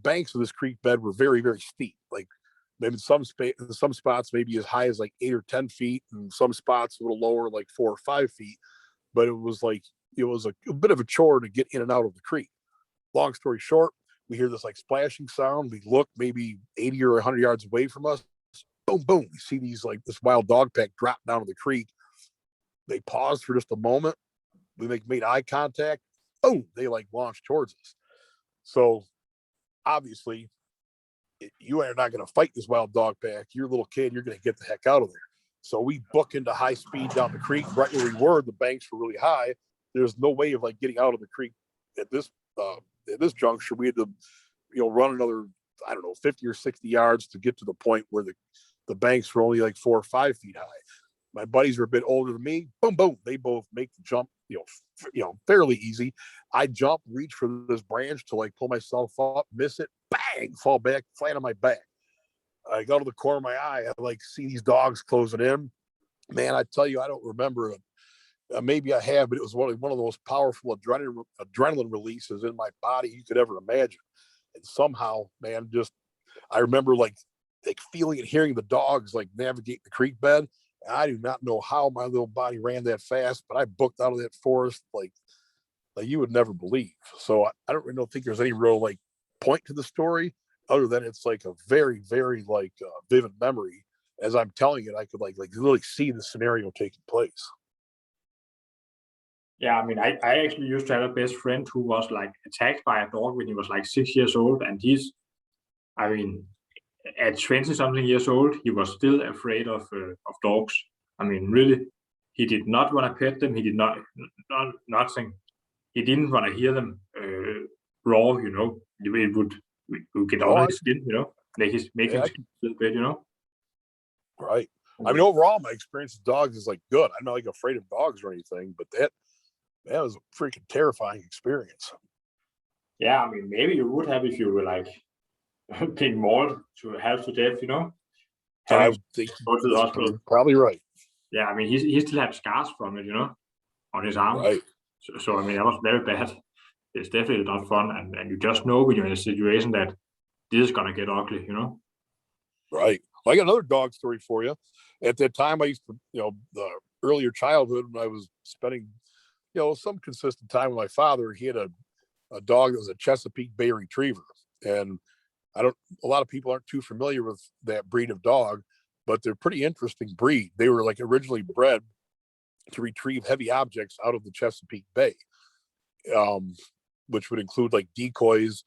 banks of this creek bed were very, very steep. Like maybe some spots maybe as high as like 8 or 10 feet, and some spots a little lower, like 4 or 5 feet. But it was a bit of a chore to get in and out of the creek. Long story short, we hear this like splashing sound. We look maybe 80 or 100 yards away from us. Boom, boom. We see these like this wild dog pack drop down to the creek. They pause for just a moment. We made eye contact. Boom, they like launch towards us. So obviously, you are not going to fight this wild dog pack. You're a little kid. You're going to get the heck out of there. So we book into high speed down the creek. Right where we were, the banks were really high. There's no way of like getting out of the creek at this juncture. We had to, run another, I don't know, 50 or 60 yards to get to the point where the banks were only like 4 or 5 feet high. My buddies are a bit older than me. Boom, boom. They both make the jump, fairly easy. I jump, reach for this branch to like pull myself up, miss it. bang, fall back flat on my back. I go to the corner of my eye. I like see these dogs closing in. Man, I tell you, I don't remember it. Maybe I have, but it was one of the most powerful adrenaline releases in my body you could ever imagine. And somehow, man, just I remember like feeling and hearing the dogs like navigate the creek bed. I do not know how my little body ran that fast, but I booked out of that forest like you would never believe. So I don't really think there's any real like point to the story other than it's like a very, very like vivid memory. As I'm telling it, I could like really see the scenario taking place. Yeah, I mean, I actually used to have a best friend who was like attacked by a dog when he was like 6 years old, and I mean, at 20 something years old, he was still afraid of dogs. I mean, really, he did not want to pet them. He did not nothing. He didn't want to hear them roar. It would get Oh, under his skin. Make him yeah, skin a little bit. right. I mean, overall, my experience with dogs is like good. I'm not like afraid of dogs or anything, but that was a freaking terrifying experience. Yeah, I mean, maybe you would have if you were like being mauled to half to death. I Having to would think go to the hospital. probably right. Yeah, I mean, he still had scars from it, on his arm. Right. So I mean, that was very bad. It's definitely not fun, and you just know when you're in a situation that this is gonna get ugly. Right. Well, I got another dog story for you. At that time, I used to, the earlier childhood when I was spending, some consistent time with my father. He had a dog that was a Chesapeake Bay Retriever, and a lot of people aren't too familiar with that breed of dog, but they're pretty interesting breed. They were like originally bred to retrieve heavy objects out of the Chesapeake Bay, which would include like decoys,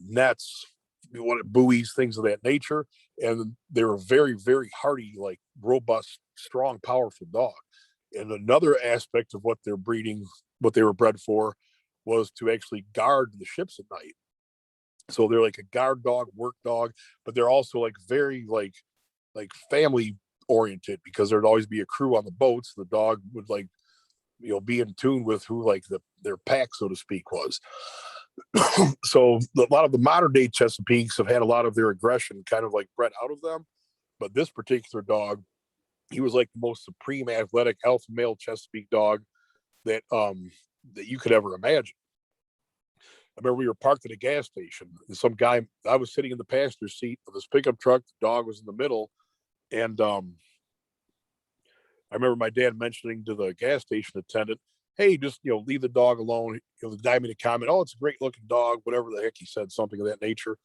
nets, buoys, things of that nature. And they were very, very hardy, like robust, strong, powerful dog. And another aspect of what what they were bred for, was to actually guard the ships at night. So they're like a guard dog, work dog, but they're also like very like family oriented because there'd always be a crew on the boats. The dog would like be in tune with who like their pack, so to speak, was. So a lot of the modern day Chesapeakes have had a lot of their aggression kind of like bred out of them, but this particular dog, he was like the most supreme athletic alpha male Chesapeake dog that that you could ever imagine. I remember we were parked at a gas station, and I was sitting in the passenger seat of this pickup truck. The dog was in the middle, and I remember my dad mentioning to the gas station attendant, "Hey, just leave the dog alone." The guy made a comment, "Oh, it's a great looking dog," whatever the heck he said, something of that nature.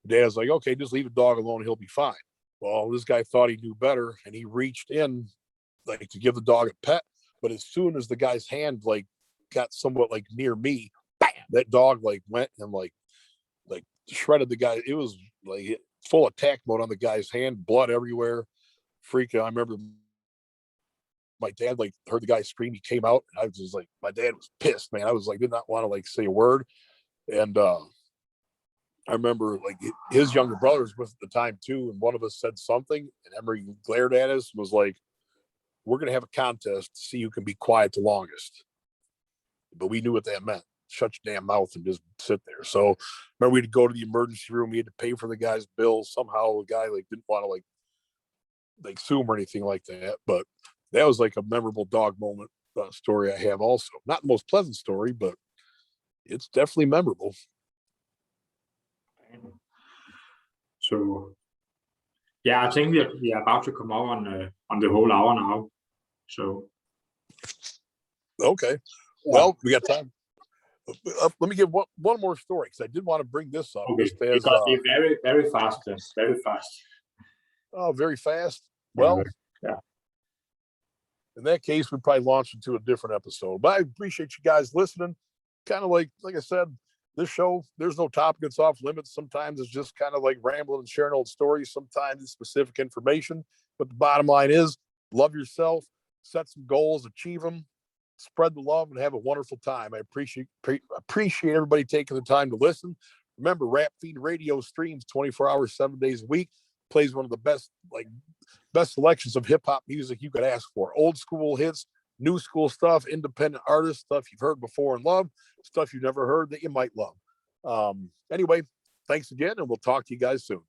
The dad's like, "Okay, just leave the dog alone; he'll be fine." Well, this guy thought he knew better, and he reached in like to give the dog a pet. But as soon as the guy's hand like got somewhat like near me, bam, that dog like went and like shredded the guy. It was like full attack mode on the guy's hand, blood everywhere. Freaking! I remember my dad like heard the guy scream. He came out, and I was just like, my dad was pissed, man. I was like, did not want to like say a word. And I remember like his younger brothers with at the time too, and one of us said something, and Emery glared at us, was like, "We're gonna have a contest to see who can be quiet the longest." But we knew what that meant. Shut your damn mouth and just sit there. So remember, we had to go to the emergency room. We had to pay for the guy's bills. Somehow the guy like didn't want to like sue him or anything like that. But that was like a memorable dog moment story I have also. Not the most pleasant story, but it's definitely memorable. So yeah, I think we are about to come out on the whole hour now. So Okay. Yeah. Well, we got time. Let me give one more story because I did want to bring this up. okay, Just it's as gonna be very very fast, very fast. oh, very fast. Yeah, Well, yeah. in that case, we probably launch into a different episode. But I appreciate you guys listening. Kind of like I said, this show, there's no topic that's off limits. Sometimes it's just kind of like rambling and sharing old stories. Sometimes it's specific information. But the bottom line is, love yourself, set some goals, achieve them, spread the love, and have a wonderful time. I appreciate everybody taking the time to listen. Remember, Rap Feed Radio streams 24 hours, 7 days a week. Plays one of the best selections of hip hop music you could ask for. Old school hits, new school stuff, independent artists, stuff you've heard before and loved, stuff you never heard that you might love. Anyway, thanks again, and we'll talk to you guys soon.